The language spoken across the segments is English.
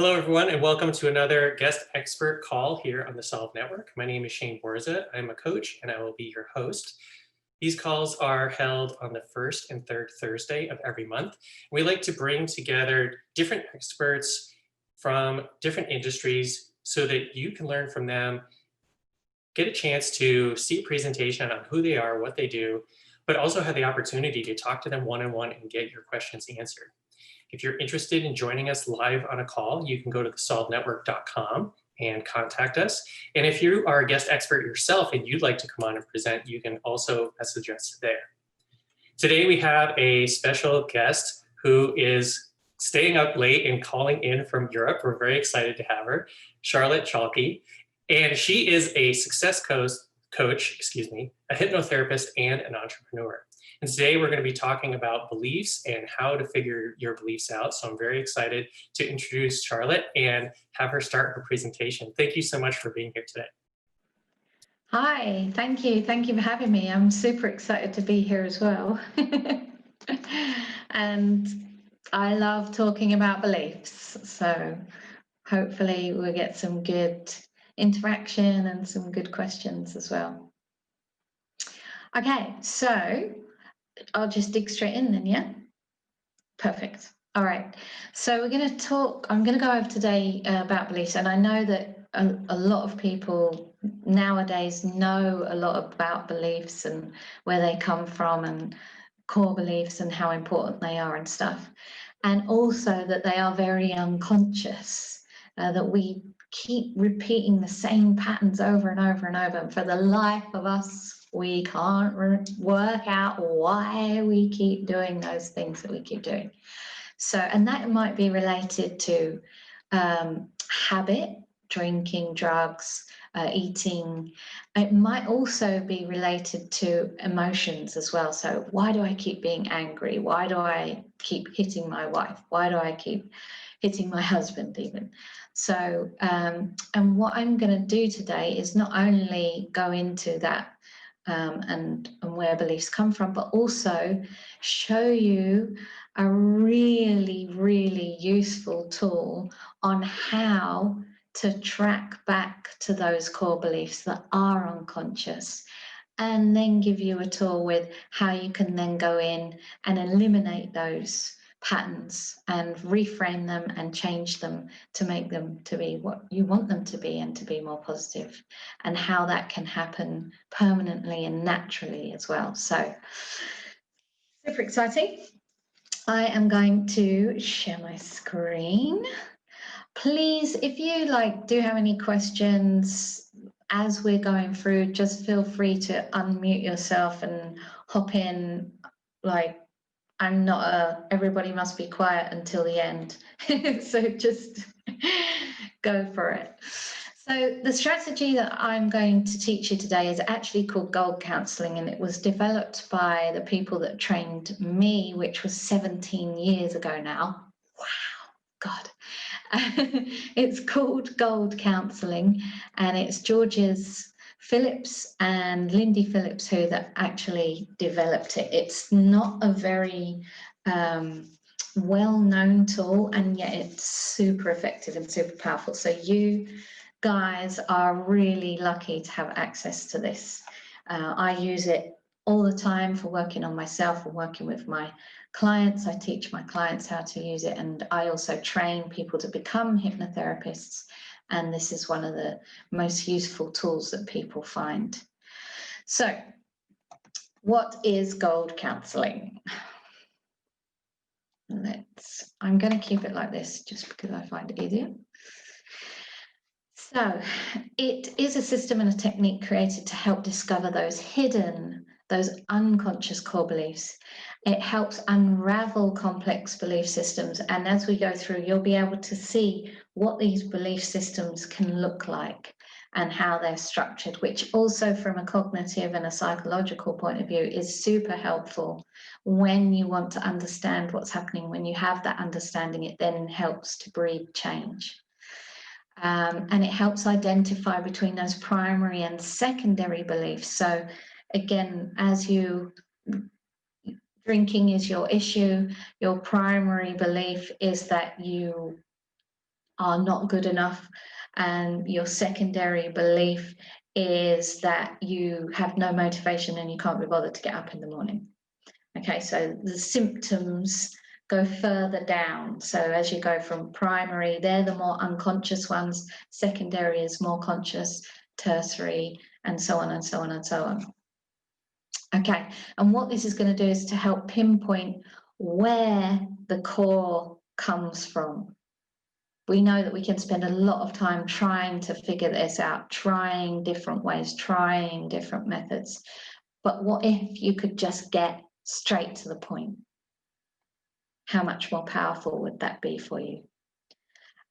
Hello, everyone, and welcome to another guest expert call here on the Solve Network. My name is Shane Borza. I'm a coach, and I will be your host. These calls are held on the first and third Thursday of every month. We like to bring together different experts from different industries so that you can learn from them, get a chance to see a presentation on who they are, what they do, but also have the opportunity to talk to them one-on-one and get your questions answered. If you're interested in joining us live on a call, you can go to thesolvenetwork.com and contact us. And if you are a guest expert yourself and you'd like to come on and present, you can also message us there. Today we have a special guest who is staying up late and calling in from Europe. We're very excited to have her, Charlotte Chalkley. And she is a success coach, a hypnotherapist and an entrepreneur. And today we're going to be talking about beliefs and how to figure your beliefs out. So I'm very excited to introduce Charlotte and have her start her presentation. Thank you so much for being here today. Hi, thank you. Thank you for having me. I'm super excited to be here as well. And I love talking about beliefs. So hopefully we'll get some good interaction and some good questions as well. Okay, so I'll just dig straight in then, yeah? Perfect. All right. So I'm going to go over today about beliefs. And I know that a lot of people nowadays know a lot about beliefs and where they come from and core beliefs and how important they are and stuff. And also that they are very unconscious, that we keep repeating the same patterns over and over and over. And for the life of us, we can't work out why we keep doing those things that we keep doing. So, and that might be related to habit, drinking, drugs, eating. It might also be related to emotions as well. So why do I keep being angry? Why do I keep hitting my wife? Why do I keep hitting my husband even? So, and what I'm going to do today is not only go into that and where beliefs come from, but also show you a really, really useful tool on how to track back to those core beliefs that are unconscious, and then give you a tool with how you can then go in and eliminate those patterns and reframe them and change them to make them to be what you want them to be and to be more positive, and how that can happen permanently and naturally as well. So super exciting. I am going to share my screen. Please, if you do have any questions as we're going through, just feel free to unmute yourself and hop in. I'm not everybody must be quiet until the end. So just go for it. So the strategy that I'm going to teach you today is actually called gold counselling, and it was developed by the people that trained me, which was 17 years ago now. Wow, God. It's called gold counselling, and it's George's Phillips and Lindy Phillips who that actually developed it. It's not a very well-known tool, and yet it's super effective and super powerful. So you guys are really lucky to have access to this. I use it all the time for working on myself and working with my clients. I teach my clients how to use it, and I also train people to become hypnotherapists. And this is one of the most useful tools that people find. So, what is gold counselling? I'm going to keep it like this just because I find it easier. So, it is a system and a technique created to help discover those hidden, those unconscious core beliefs. It helps unravel complex belief systems, and as we go through, you'll be able to see what these belief systems can look like and how they're structured, which also from a cognitive and a psychological point of view is super helpful when you want to understand what's happening. When you have that understanding, it then helps to breed change. And it helps identify between those primary and secondary beliefs. So again, as drinking is your issue, your primary belief is that you are not good enough, and your secondary belief is that you have no motivation and you can't be bothered to get up in the morning. Okay, so the symptoms go further down. So as you go from primary, they're the more unconscious ones, secondary is more conscious, tertiary, and so on and so on and so on. Okay, and what this is going to do is to help pinpoint where the core comes from. We know that we can spend a lot of time trying to figure this out, trying different ways, trying different methods. But what if you could just get straight to the point? How much more powerful would that be for you?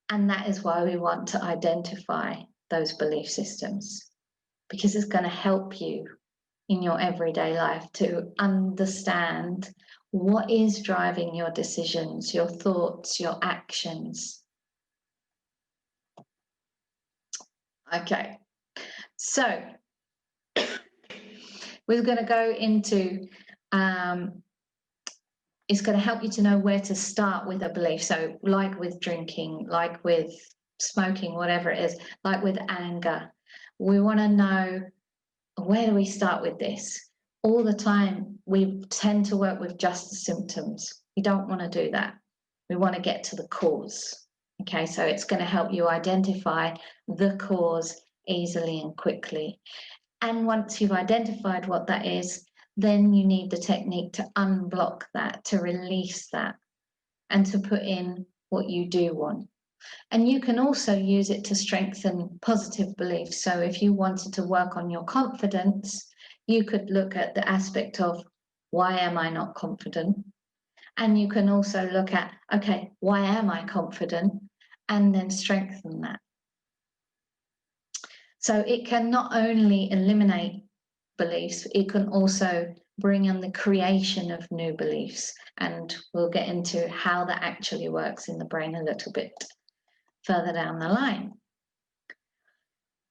And that is why we want to identify those belief systems, because it's going to help you in your everyday life to understand what is driving your decisions, your thoughts, your actions. Okay, so we're going to go into, it's going to help you to know where to start with a belief. So like with drinking, like with smoking, whatever it is, like with anger, we want to know, where do we start with this? All the time, we tend to work with just the symptoms. We don't want to do that. We want to get to the cause. Okay, so it's going to help you identify the cause easily and quickly. And once you've identified what that is, then you need the technique to unblock that, to release that, and to put in what you do want. And you can also use it to strengthen positive beliefs. So if you wanted to work on your confidence, you could look at the aspect of, why am I not confident? And you can also look at, okay, why am I confident? And then strengthen that. So it can not only eliminate beliefs, it can also bring in the creation of new beliefs. And we'll get into how that actually works in the brain a little bit further down the line.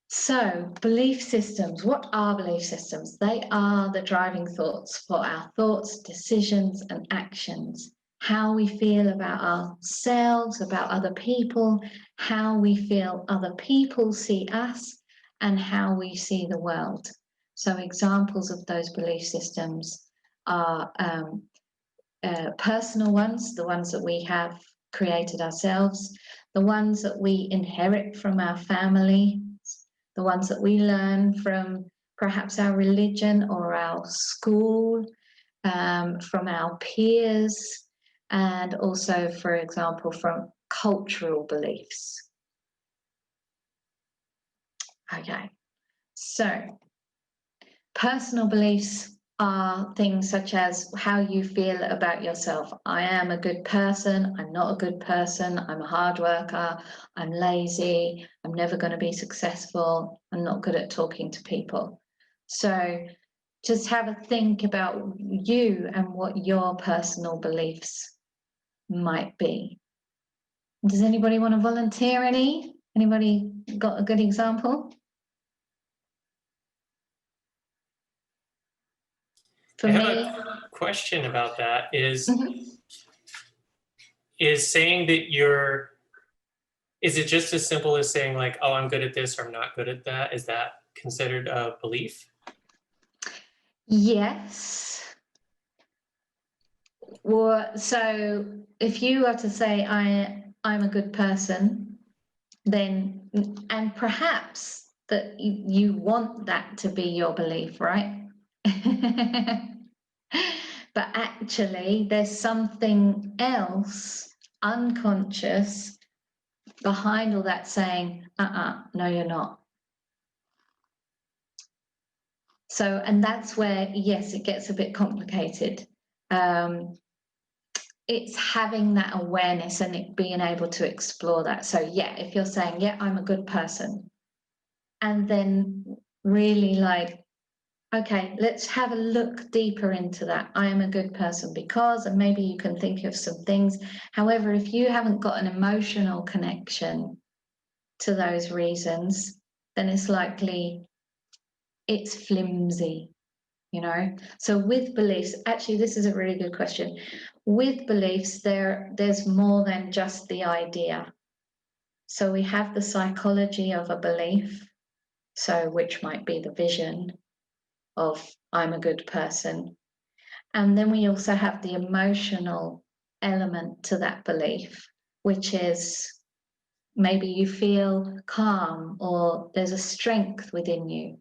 So belief systems, what are belief systems? They are the driving thoughts for our thoughts, decisions, and actions. How we feel about ourselves, about other people, how we feel other people see us, and how we see the world. So examples of those belief systems are personal ones, the ones that we have created ourselves, the ones that we inherit from our family, the ones that we learn from perhaps our religion or our school, from our peers, and also, for example, from cultural beliefs. Okay, so personal beliefs are things such as how you feel about yourself. I am a good person, I'm not a good person, I'm a hard worker, I'm lazy, I'm never going to be successful, I'm not good at talking to people. So just have a think about you and what your personal beliefs might be. Does anybody want to volunteer any? Anybody got a good example? For I have me, a question about that. Is Mhm. saying that you're, is it just as simple as saying like, oh, I'm good at this or I'm not good at that? Is that considered a belief? Yes. Well, so if you are to say I'm a good person, then, and perhaps that you want that to be your belief, right? But actually there's something else unconscious behind all that saying, no, you're not. So, and that's where, yes, it gets a bit complicated. It's having that awareness and it being able to explore that. So yeah, if you're saying, yeah, I'm a good person, and then really like, okay, let's have a look deeper into that. I am a good person because, and maybe you can think of some things. However, if you haven't got an emotional connection to those reasons, then it's likely it's flimsy, you know? So with beliefs, actually, this is a really good question. With beliefs, there's more than just the idea. So we have the psychology of a belief, so which might be the vision of I'm a good person. And then we also have the emotional element to that belief, which is maybe you feel calm or there's a strength within you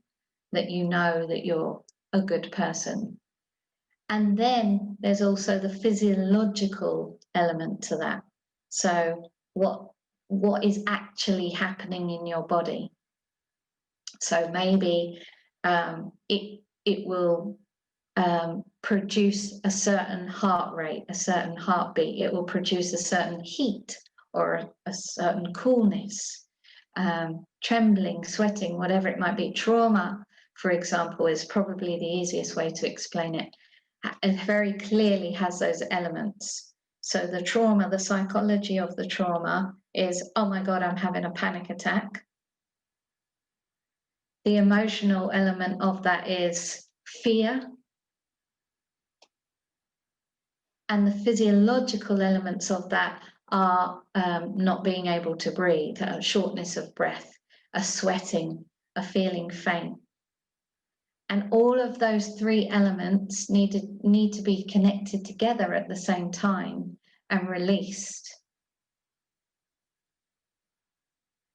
that you know that you're a good person. And then there's also the physiological element to that. So what is actually happening in your body? So maybe it will produce a certain heart rate, a certain heartbeat. It will produce a certain heat or a certain coolness, trembling, sweating, whatever it might be. Trauma, for example, is probably the easiest way to explain it. It very clearly has those elements. So the trauma, the psychology of the trauma is, oh my God, I'm having a panic attack. The emotional element of that is fear. And the physiological elements of that are not being able to breathe, a shortness of breath, a sweating, a feeling faint. And all of those three elements need to be connected together at the same time and released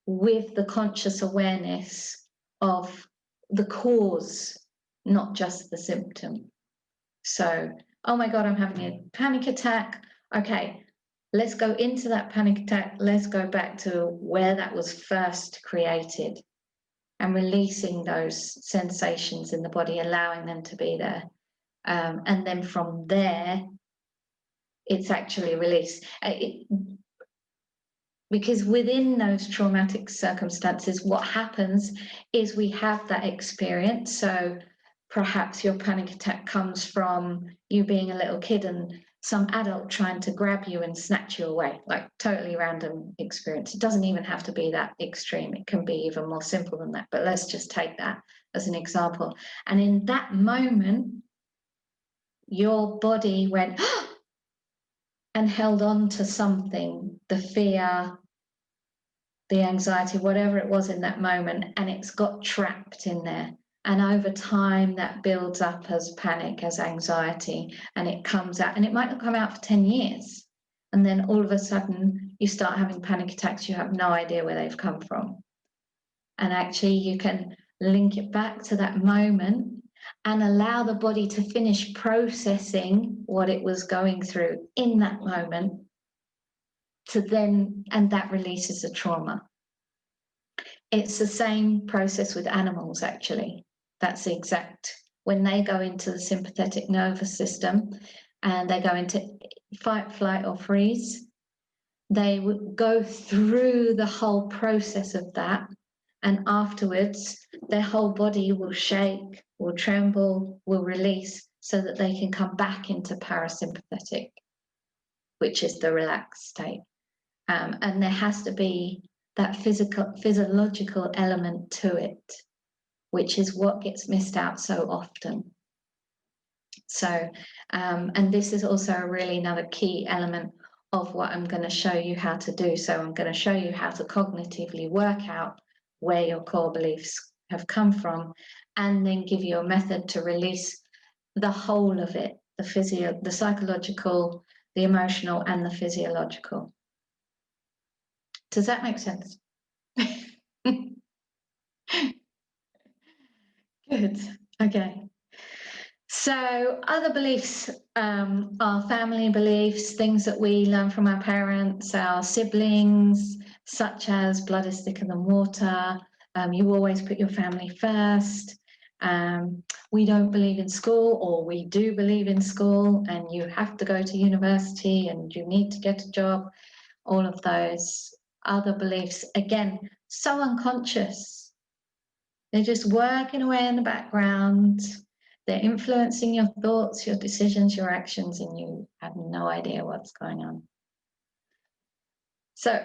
with the conscious awareness of the cause, not just the symptom. So, oh my God, I'm having a panic attack. Okay, let's go into that panic attack. Let's go back to where that was first created and releasing those sensations in the body, allowing them to be there. And then from there, it's actually released. Because within those traumatic circumstances, what happens is we have that experience. So perhaps your panic attack comes from you being a little kid and some adult trying to grab you and snatch you away, like totally random experience. It doesn't even have to be that extreme. It can be even more simple than that, but let's just take that as an example. And in that moment, your body went and held on to something, the fear, the anxiety, whatever it was in that moment, and it's got trapped in there. And over time, that builds up as panic, as anxiety, and it comes out. And it might not come out for 10 years. And then all of a sudden, you start having panic attacks. You have no idea where they've come from. And actually, you can link it back to that moment and allow the body to finish processing what it was going through in that moment and that releases the trauma. It's the same process with animals, actually. That's the exact, when they go into the sympathetic nervous system and they go into fight, flight, or freeze, they would go through the whole process of that. And afterwards, their whole body will shake, will tremble, will release so that they can come back into parasympathetic, which is the relaxed state. And there has to be that physiological element to it, which is what gets missed out so often. So, and this is also really another key element of what I'm going to show you how to do. So I'm going to show you how to cognitively work out where your core beliefs have come from, and then give you a method to release the whole of it, the psychological, the emotional, and the physiological. Does that make sense? Good. Okay. So other beliefs are family beliefs, things that we learn from our parents, our siblings, such as blood is thicker than water. You always put your family first. We don't believe in school, or we do believe in school, and you have to go to university and you need to get a job. All of those other beliefs, again, so unconscious. They're just working away in the background. They're influencing your thoughts, your decisions, your actions, and you have no idea what's going on. So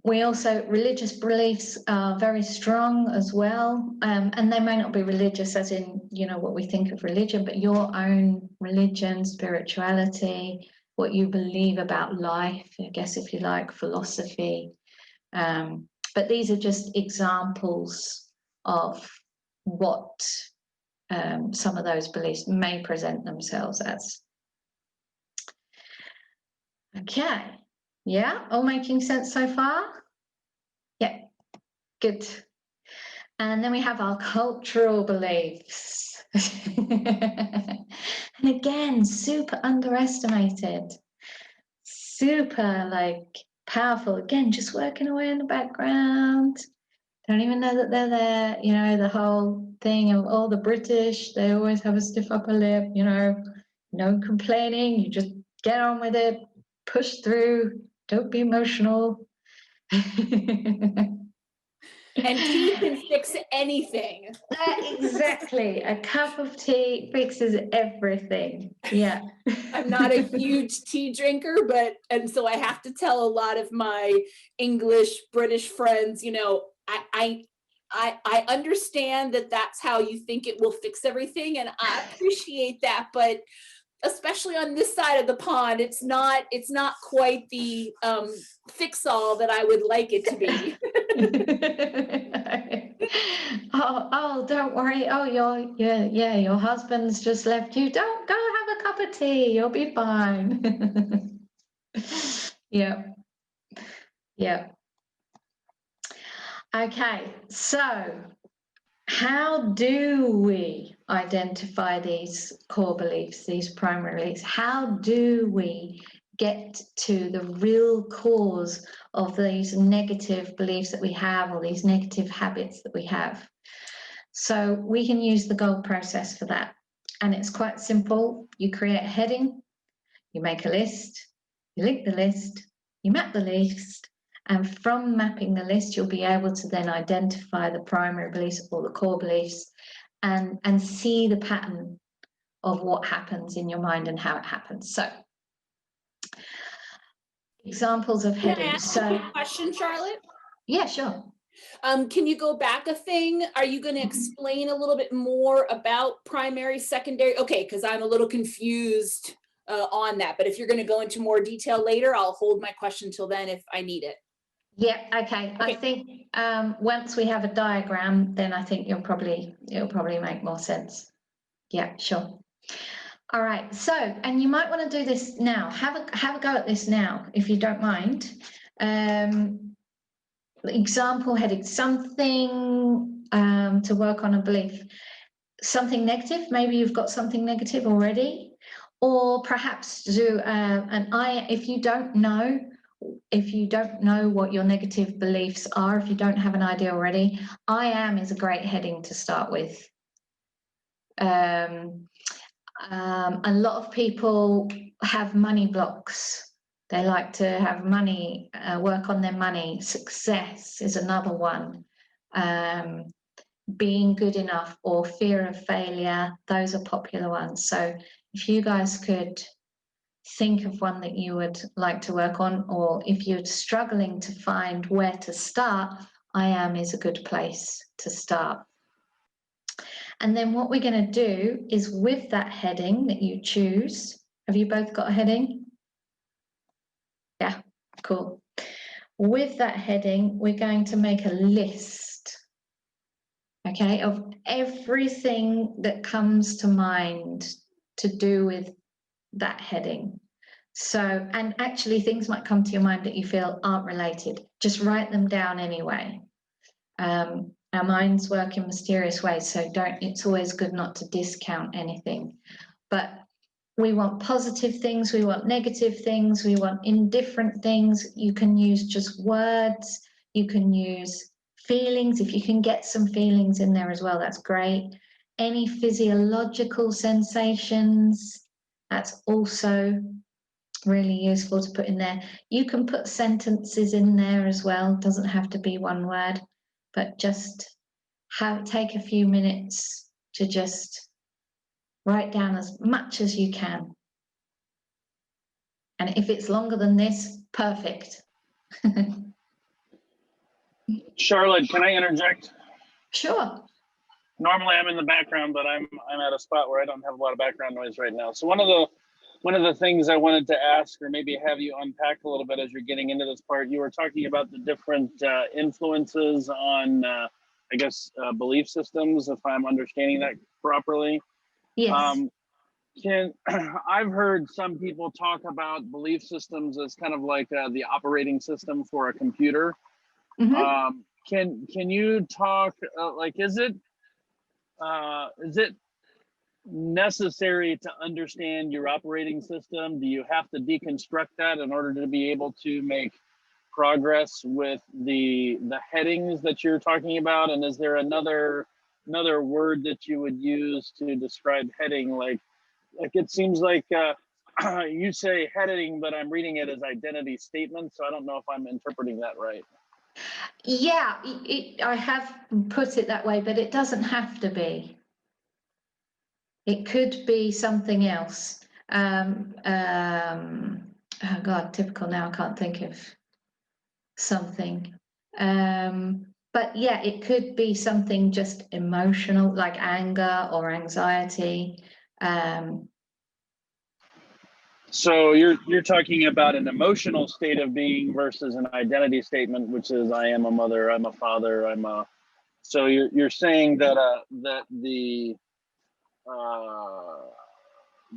we also, religious beliefs are very strong as well. And they may not be religious as in, you know, what we think of religion, but your own religion, spirituality, what you believe about life, I guess, if you like, philosophy. But these are just examples of what some of those beliefs may present themselves as. Okay, yeah, all making sense so far? Yeah, good. And then we have our cultural beliefs. And again, super underestimated, super like powerful. Again, just working away in the background. Don't even know that they're there. You know, the whole thing of all the British, they always have a stiff upper lip, you know, no complaining. You just get on with it, push through, don't be emotional. And tea can fix anything. Exactly. A cup of tea fixes everything. Yeah. I'm not a huge tea drinker, and so I have to tell a lot of my English, British friends, you know, I understand that that's how you think it will fix everything, and I appreciate that, but especially on this side of the pond, it's not quite the fix-all that I would like it to be. Oh, don't worry. Oh, your husband's just left you. Don't go have a cup of tea. You'll be fine. Yeah. Yeah. Okay, so how do we identify these core beliefs, these primary beliefs? How do we get to the real cause of these negative beliefs that we have, or these negative habits that we have? So we can use the goal process for that. And it's quite simple. You create a heading, you make a list, you link the list, you map the list, and from mapping the list, you'll be able to then identify the primary beliefs or the core beliefs and see the pattern of what happens in your mind and how it happens. So, examples of Can I headings. ask a question, Charlotte? Yeah, sure. Can you go back a thing? Are you going to explain a little bit more about primary, secondary? Okay, because I'm a little confused on that. But if you're going to go into more detail later, I'll hold my question till then if I need it. Yeah, okay. I think once we have a diagram, then I think it'll probably make more sense. Yeah, sure. All right. So, and you might want to do this now. Have a go at this now, if you don't mind. Example heading, something to work on a belief. Something negative. Maybe you've got something negative already, or perhaps do if you don't know. If you don't know what your negative beliefs are, if you don't have an idea already, I am is a great heading to start with. A lot of people have money blocks. They like to have money, work on their money. Success is another one. Being good enough or fear of failure, those are popular ones. So if you guys could think of one that you would like to work on, or if you're struggling to find where to start, I am is a good place to start. And then what we're going to do is, with that heading that you choose, have you both got a heading? Yeah, cool. With that heading, we're going to make a list, okay, of everything that comes to mind to do with that heading. So, and actually things might come to your mind that you feel aren't related. Just write them down anyway. Our minds work in mysterious ways, so it's always good not to discount anything. But we want positive things, we want negative things, we want indifferent things. You can use just words, you can use feelings. If you can get some feelings in there as well, that's great. Any physiological sensations, that's also really useful to put in there. You can put sentences in there as well, doesn't have to be one word, but just take a few minutes to just write down as much as you can. And if it's longer than this, perfect. Charlotte, can I interject? Sure. Normally I'm in the background, but I'm at a spot where I don't have a lot of background noise right now. So one of the one of the things I wanted to ask, or maybe have you unpack a little bit as you're getting into this part, you were talking about the different influences on, I guess, belief systems, if I'm understanding that properly. Yes. I've heard some people talk about belief systems as kind of like the operating system for a computer. Mhm. Can you talk like is it necessary to understand your operating system? Do you have to deconstruct that in order to be able to make progress with the headings that you're talking about? And is there another word that you would use to describe heading? Like it seems like you say heading, but I'm reading it as identity statement. So I don't know if I'm interpreting that right. Yeah, I have put it that way, but it doesn't have to be. It could be something else. Oh God, typical now, I can't think of something. But yeah, it could be something just emotional, like anger or anxiety. So you're talking about an emotional state of being versus an identity statement, which is I am a mother, I'm a father, I'm a. So you're saying that that the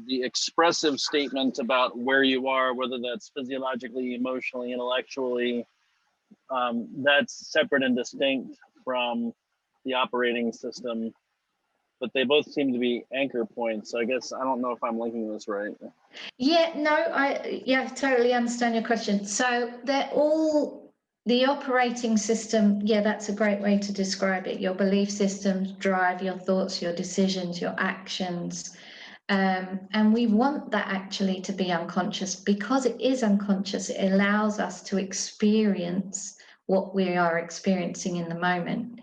expressive statement about where you are, whether that's physiologically, emotionally, intellectually, that's separate and distinct from the operating system, but they both seem to be anchor points. So I guess I don't know if I'm linking this right. Yeah, no, I totally understand your question. So they're all the operating system. Yeah, that's a great way to describe it. Your belief systems drive your thoughts, your decisions, your actions. And we want that actually to be unconscious because it is unconscious. It allows us to experience what we are experiencing in the moment.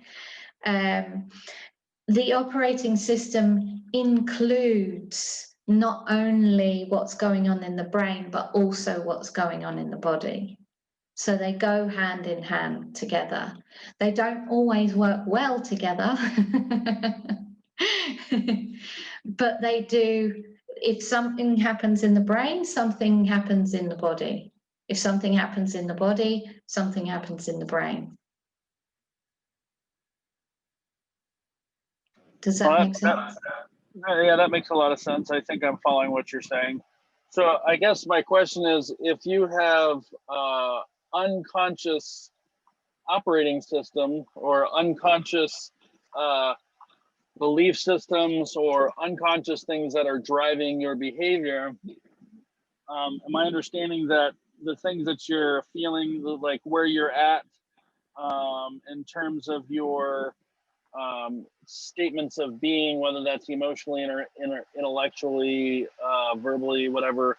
The operating system includes not only what's going on in the brain, but also what's going on in the body. So they go hand in hand together. They don't always work well together, but they do. If something happens in the brain, something happens in the body. If something happens in the body, something happens in the brain. Does that make sense? Yeah, that makes a lot of sense. I think I'm following what you're saying. So I guess my question is, if you have unconscious operating system or unconscious belief systems or unconscious things that are driving your behavior, am I understanding that the things that you're feeling, like where you're at in terms of your statements of being, whether that's emotionally or intellectually, verbally, whatever.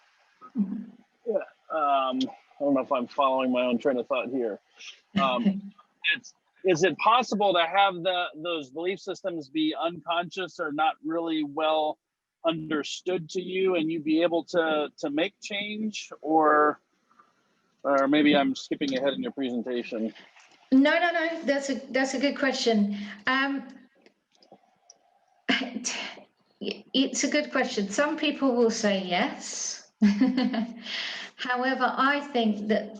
I don't know if I'm following my own train of thought here. Is it possible to have those belief systems be unconscious or not really well understood to you, and you be able to make change, or maybe I'm skipping ahead in your presentation? No. That's a good question. It's a good question. Some people will say yes. However, I think that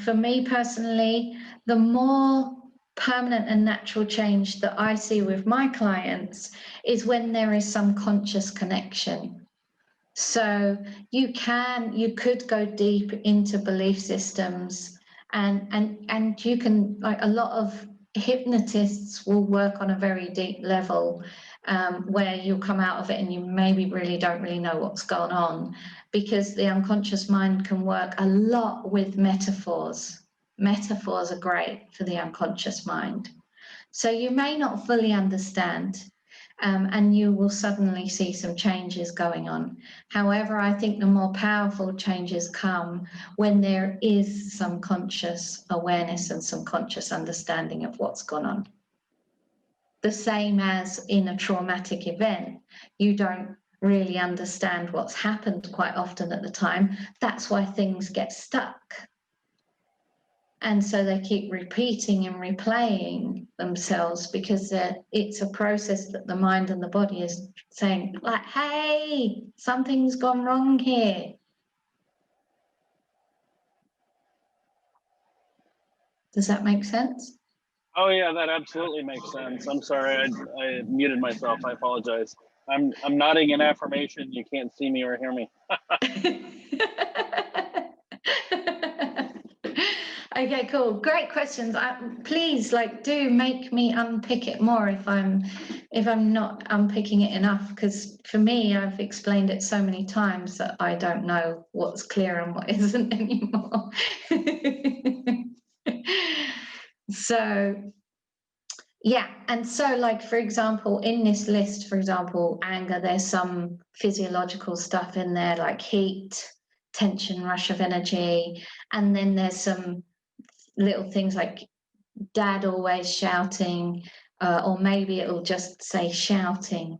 for me personally, the more permanent and natural change that I see with my clients is when there is some conscious connection. So you could go deep into belief systems and you can, like a lot of hypnotists will work on a very deep level where you'll come out of it and you maybe don't really know what's going on, because the unconscious mind can work a lot with metaphors. Metaphors are great for the unconscious mind. So you may not fully understand, and you will suddenly see some changes going on. However, I think the more powerful changes come when there is some conscious awareness and some conscious understanding of what's gone on. The same as in a traumatic event, you don't really understand what's happened quite often at the time. That's why things get stuck. And so they keep repeating and replaying themselves because it's a process that the mind and the body is saying, like, hey, something's gone wrong here. Does that make sense? Oh yeah, that absolutely makes sense. I'm sorry, I muted myself. I apologize. I'm nodding in affirmation. You can't see me or hear me. Okay, cool. Great questions. Please, like, do make me unpick it more if I'm not unpicking it enough, because for me, I've explained it so many times that I don't know what's clear and what isn't anymore. So yeah, and so, like, for example, in this list, for example, anger, there's some physiological stuff in there like heat, tension, rush of energy, and then there's some little things like dad always shouting, or maybe it'll just say shouting.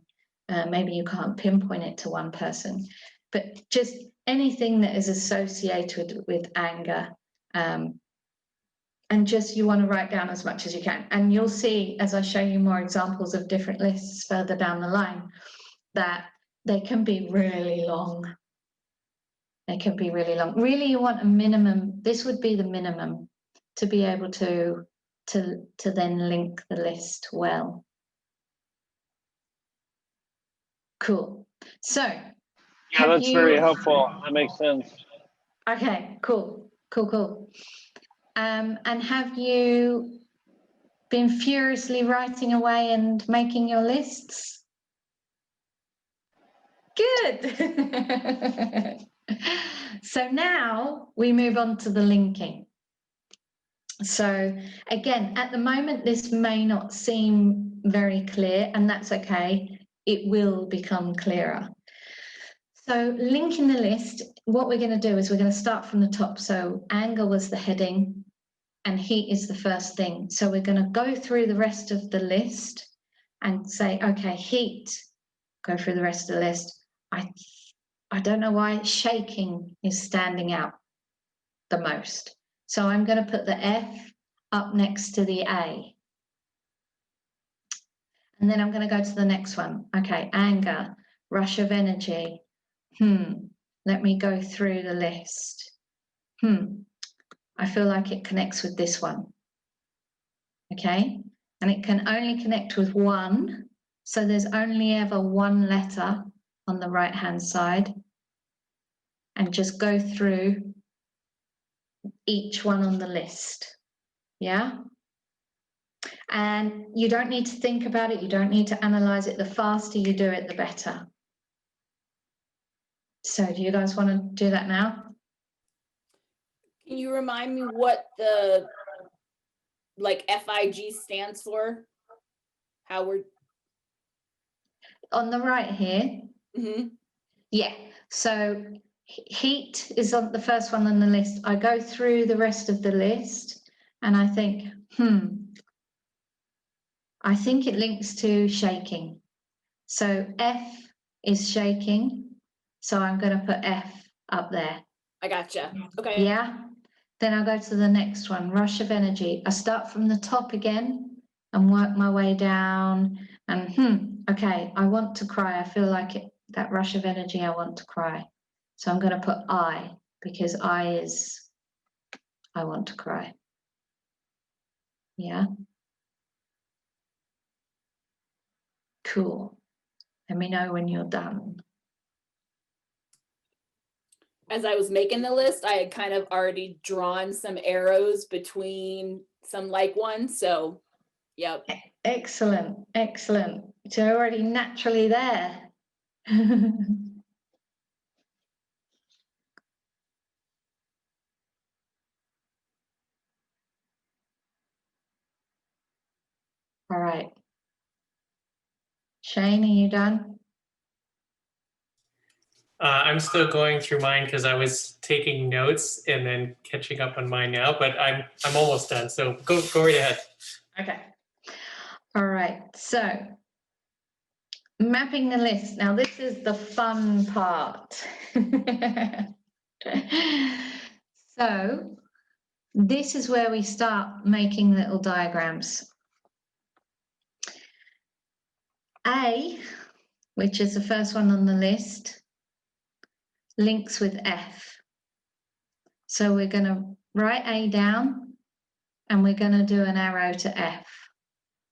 Maybe you can't pinpoint it to one person, but just anything that is associated with anger. And just you want to write down as much as you can. And you'll see, as I show you more examples of different lists further down the line, that they can be really long. They can be really long. Really, you want a minimum. This would be the minimum to be able to then link the list well. Cool. So Yeah, that's very helpful. That makes sense. Okay, cool. And have you been furiously writing away and making your lists? Good. So now we move on to the linking. So again, at the moment, this may not seem very clear, and that's okay. It will become clearer. So linking the list, what we're going to do is we're going to start from the top. So anger was the heading and heat is the first thing. So we're going to go through the rest of the list and say, okay, heat, go through the rest of the list. I don't know why shaking is standing out the most. So I'm going to put the F up next to the A. And then I'm going to go to the next one. Okay, anger, rush of energy. Let me go through the list. I feel like it connects with this one. Okay, and it can only connect with one. So there's only ever one letter on the right-hand side. And just go through each one on the list. Yeah. And you don't need to think about it. You don't need to analyze it. The faster you do it, the better. So do you guys want to do that now? Can you remind me what the like FIG stands for? How we're On the right here. Mm-hmm. Yeah. So heat is on the first one on the list. I go through the rest of the list and I think, I think it links to shaking. So F is shaking. So I'm going to put F up there. I gotcha. Okay. Yeah. Then I'll go to the next one, rush of energy. I start from the top again and work my way down. And okay, I want to cry. I feel like it, that rush of energy, I want to cry. So I'm going to put I, because I is, I want to cry. Yeah. Cool. Let me know when you're done. As I was making the list, I had kind of already drawn some arrows between some like ones. So, yep. Excellent. Excellent. So you're already naturally there. All right. Shane, are you done? I'm still going through mine because I was taking notes and then catching up on mine now, but I'm almost done. So go right ahead. Okay. All right. So mapping the list. Now this is the fun part. So this is where we start making little diagrams. A, which is the first one on the list, links with F. So we're going to write A down and we're going to do an arrow to F.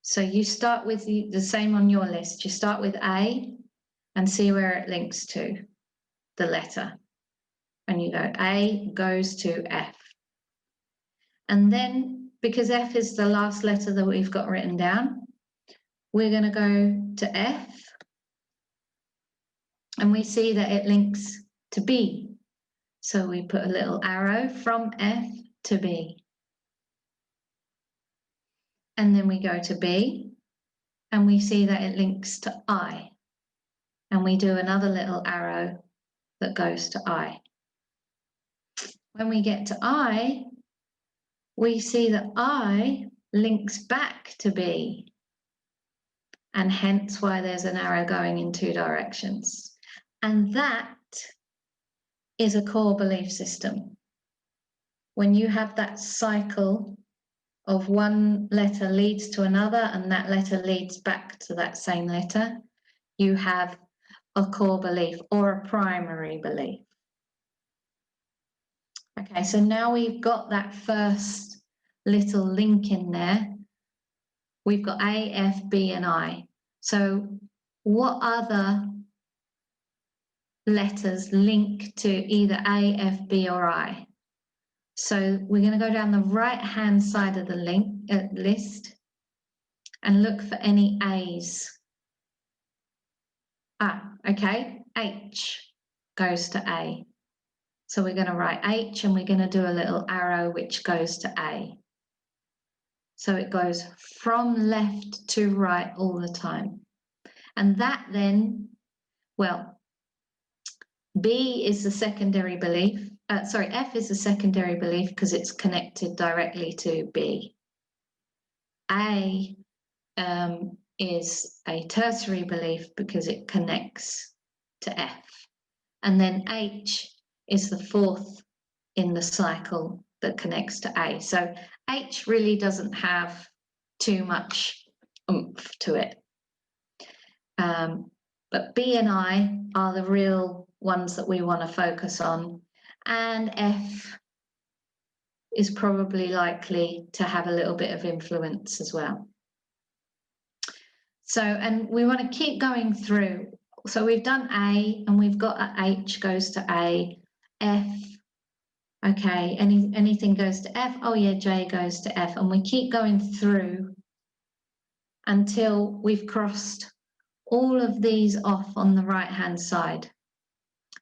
So you start with the same on your list. You start with A and see where it links to the letter. And you go, A goes to F. And then, because F is the last letter that we've got written down, we're going to go to F. And we see that it links to B. So we put a little arrow from F to B. And then we go to B, and we see that it links to I. And we do another little arrow that goes to I. When we get to I, we see that I links back to B, and hence why there's an arrow going in two directions. And that is a core belief system. When you have that cycle of one letter leads to another and that letter leads back to that same letter, you have a core belief or a primary belief. Okay, so now we've got that first little link in there. We've got A, F, B, and I. So what other letters link to either A, F, B, or I? So we're going to go down the right-hand side of the list and look for any A's. Okay, H goes to A. So we're going to write H and we're going to do a little arrow which goes to A. So it goes from left to right all the time. And that then, well, B is the secondary belief. F is the secondary belief because it's connected directly to B. A is a tertiary belief because it connects to F. And then H is the fourth in the cycle that connects to A. So H really doesn't have too much oomph to it. But B and I are the real ones that we want to focus on. And F is probably likely to have a little bit of influence as well. So, and we want to keep going through. So we've done A and we've got a H goes to A, F, okay, anything goes to F, oh yeah, J goes to F, and we keep going through until we've crossed all of these off on the right-hand side.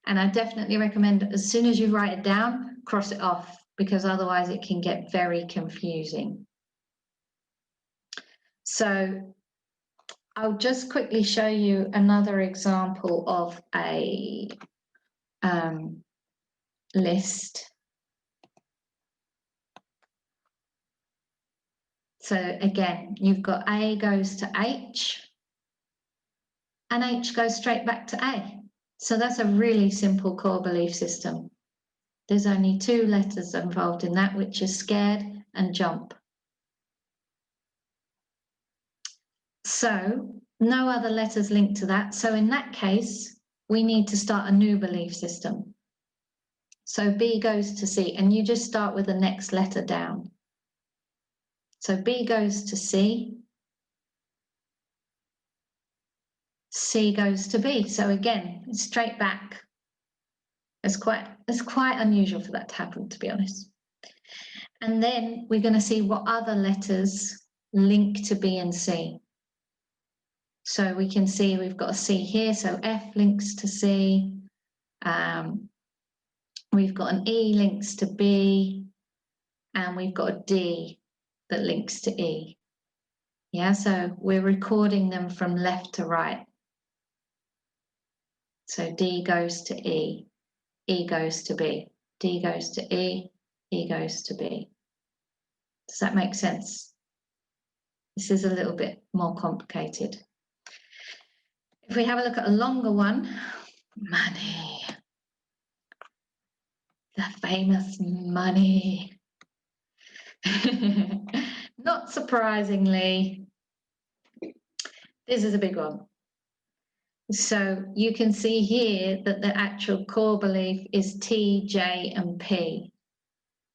And I definitely recommend as soon as you write it down, cross it off, because otherwise it can get very confusing. So I'll just quickly show you another example of a list. So again, you've got A goes to H, and H goes straight back to A. So that's a really simple core belief system. There's only two letters involved in that, which is scared and jump. So no other letters linked to that. So in that case, we need to start a new belief system. So B goes to C, and you just start with the next letter down. So B goes to C. C goes to B. So again, it's straight back. It's quite unusual for that to happen, to be honest. And then we're going to see what other letters link to B and C. So we can see we've got a C here, so F links to C. We've got an E links to B, and we've got a D that links to E. Yeah, so we're recording them from left to right. So D goes to E, E goes to B, D goes to E, E goes to B. Does that make sense? This is a little bit more complicated. If we have a look at a longer one, money. The famous money. Not surprisingly, this is a big one. So you can see here that the actual core belief is T, J, and P.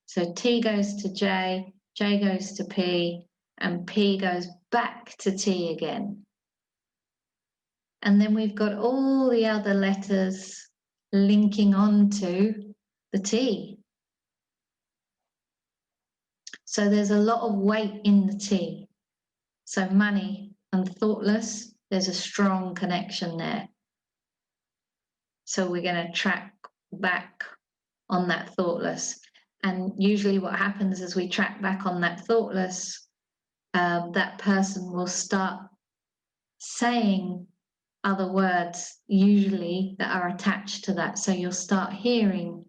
So T goes to J, J goes to P, and P goes back to T again. And then we've got all the other letters linking on to the T. So there's a lot of weight in the T. So money and thoughtless, there's a strong connection there. So we're going to track back on that thoughtless. And usually what happens is we track back on that thoughtless, that person will start saying other words usually that are attached to that. So you'll start hearing,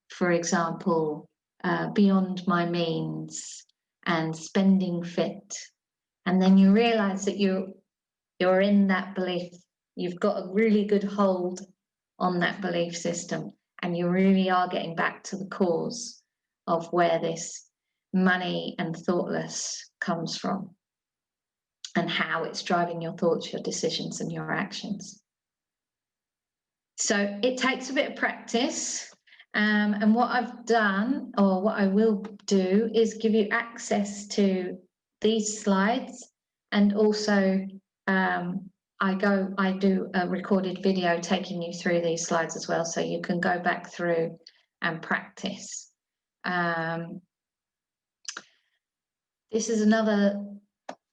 for example, beyond my means and spending fit. And then you realize that you're in that belief. You've got a really good hold on that belief system, and you really are getting back to the cause of where this money and thoughtless comes from and how it's driving your thoughts, your decisions, and your actions. So it takes a bit of practice. And what I've done, or what I will do, is give you access to these slides, and also I do a recorded video taking you through these slides as well, so you can go back through and practice. This is another,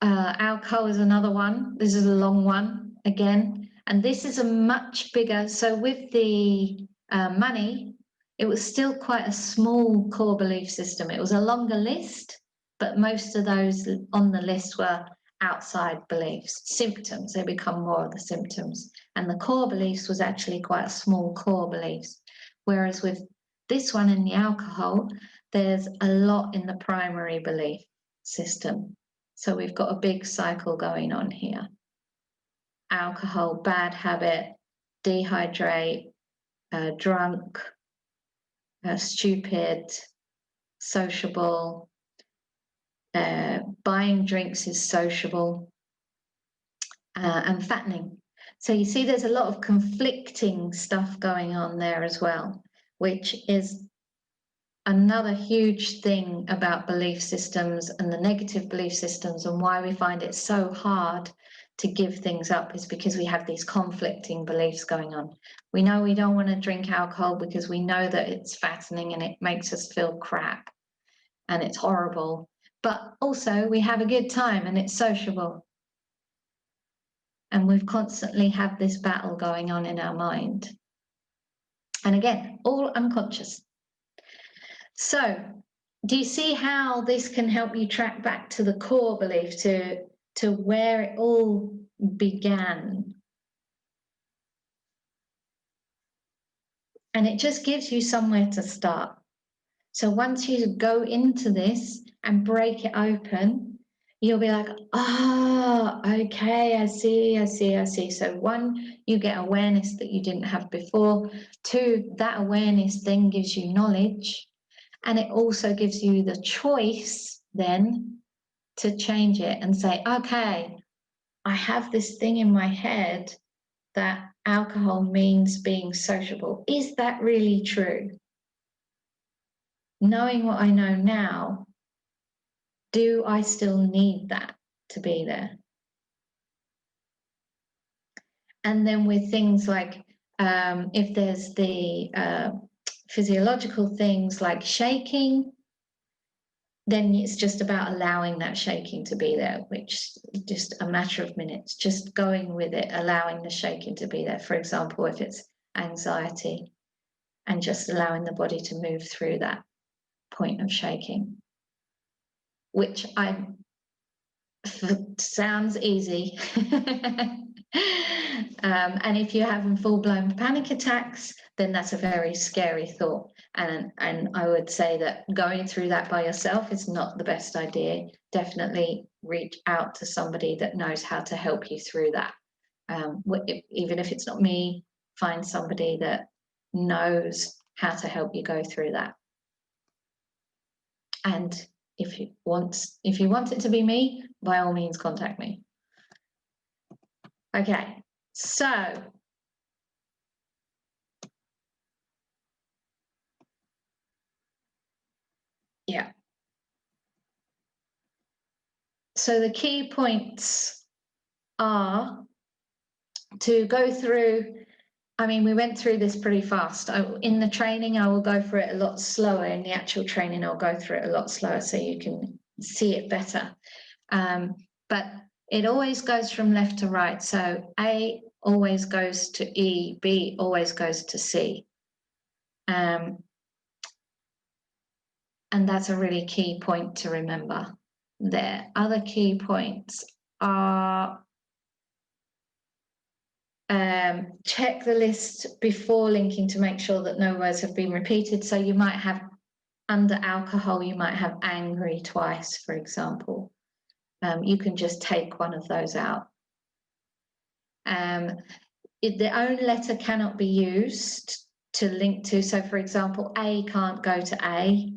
alcohol is another one. This is a long one again, and this is a much bigger. So with the money, it was still quite a small core belief system. It was a longer list, but most of those on the list were outside beliefs, symptoms. They become more of the symptoms. And the core beliefs was actually quite a small core beliefs. Whereas with this one in the alcohol, there's a lot in the primary belief system. So we've got a big cycle going on here. Alcohol, bad habit, dehydrate, drunk, stupid, sociable, buying drinks is sociable, and fattening. So you see there's a lot of conflicting stuff going on there as well, which is another huge thing about belief systems and the negative belief systems, and why we find it so hard to give things up, is because we have these conflicting beliefs going on. We know we don't want to drink alcohol because we know that it's fattening and it makes us feel crap and it's horrible, but also we have a good time and it's sociable. And we've constantly have this battle going on in our mind. And again, all unconscious. So do you see how this can help you track back to the core belief, to where it all began? And it just gives you somewhere to start. So once you go into this and break it open, you'll be like, oh, okay, I see. So one, you get awareness that you didn't have before. Two, that awareness then gives you knowledge. And it also gives you the choice then to change it and say, okay, I have this thing in my head that alcohol means being sociable. Is that really true? Knowing what I know now, do I still need that to be there? And then with things like, if there's the physiological things like shaking, then it's just about allowing that shaking to be there, which is just a matter of minutes, just going with it, allowing the shaking to be there. For example, if it's anxiety, and just allowing the body to move through that point of shaking, which sounds easy. And if you're having full-blown panic attacks, then that's a very scary thought. And I would say that going through that by yourself is not the best idea. Definitely reach out to somebody that knows how to help you through that. Even if it's not me, find somebody that knows how to help you go through that. And if you want it to be me, by all means, contact me. Okay, so yeah. So the key points are to go through. I mean, we went through this pretty fast. In the training, I will go through it a lot slower. In the actual training, I'll go through it a lot slower so you can see it better. But it always goes from left to right. So A always goes to E, B always goes to C. And that's a really key point to remember there. Other key points are check the list before linking to make sure that no words have been repeated. So you might have, under alcohol, you might have angry twice, for example. You can just take one of those out. The own letter cannot be used to link to. So, for example, A can't go to A,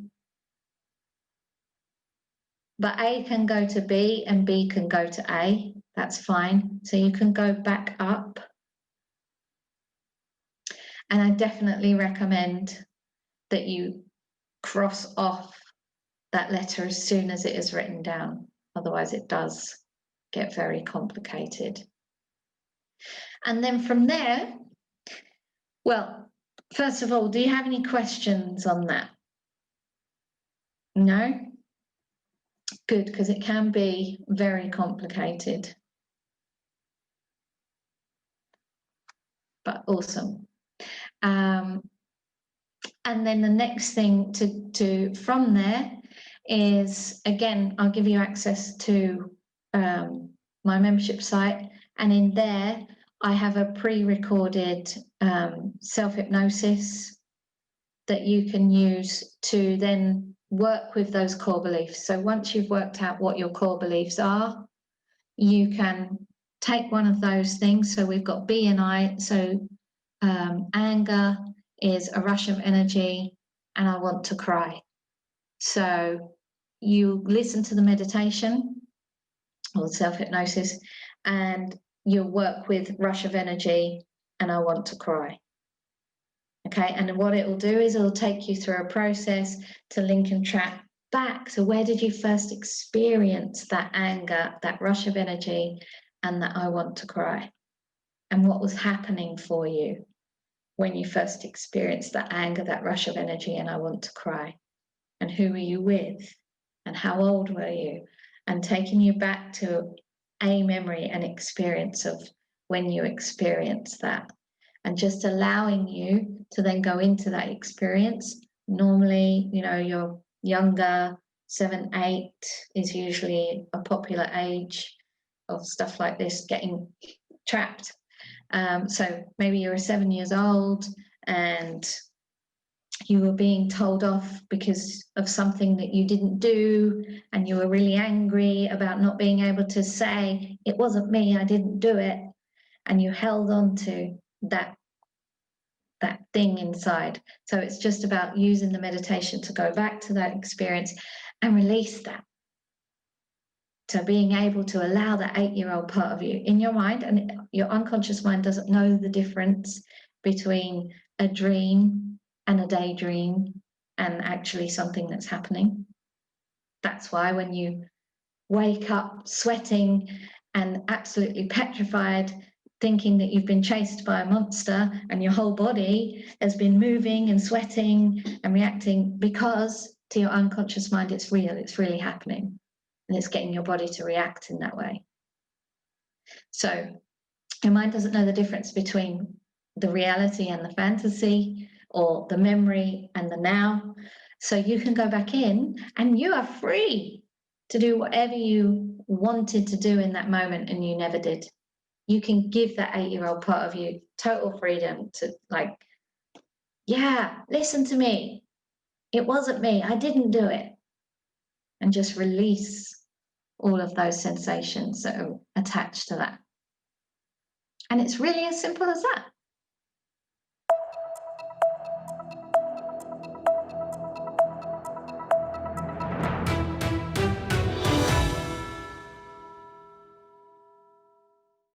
but A can go to B and B can go to A. That's fine. So you can go back up. And I definitely recommend that you cross off that letter as soon as it is written down. Otherwise, it does get very complicated. And then from there, well, first of all, do you have any questions on that? No? Good, because it can be very complicated. But awesome. And then the next thing to from there is, again, I'll give you access to my membership site, and in there I have a pre-recorded self-hypnosis that you can use to then work with those core beliefs. So once you've worked out what your core beliefs are, you can take one of those things. So we've got B and I. So anger is a rush of energy and I want to cry. So you listen to the meditation or self-hypnosis and you'll work with rush of energy and I want to cry. Okay, and what it will do is it will take you through a process to link and track back. So where did you first experience that anger, that rush of energy, and that I want to cry? And what was happening for you when you first experienced that anger, that rush of energy, and I want to cry? And who were you with? And how old were you? And taking you back to a memory and experience of when you experienced that. And just allowing you to then go into that experience. Normally, you know, you're younger, 7, 8 is usually a popular age of stuff like this, getting trapped. So maybe you were 7 years old and you were being told off because of something that you didn't do, and you were really angry about not being able to say, it wasn't me, I didn't do it. And you held on to that thing inside. So it's just about using the meditation to go back to that experience and release that. So being able to allow that 8-year-old part of you in your mind, and your unconscious mind doesn't know the difference between a dream and a daydream and actually something that's happening. That's why when you wake up sweating and absolutely petrified, thinking that you've been chased by a monster and your whole body has been moving and sweating and reacting, because to your unconscious mind it's real, it's really happening, and it's getting your body to react in that way. So your mind doesn't know the difference between the reality and the fantasy, or the memory and the now. So you can go back in and you are free to do whatever you wanted to do in that moment and you never did. You can give that 8-year-old part of you total freedom to, like, yeah, listen to me. It wasn't me. I didn't do it. And just release all of those sensations that are attached to that. And it's really as simple as that.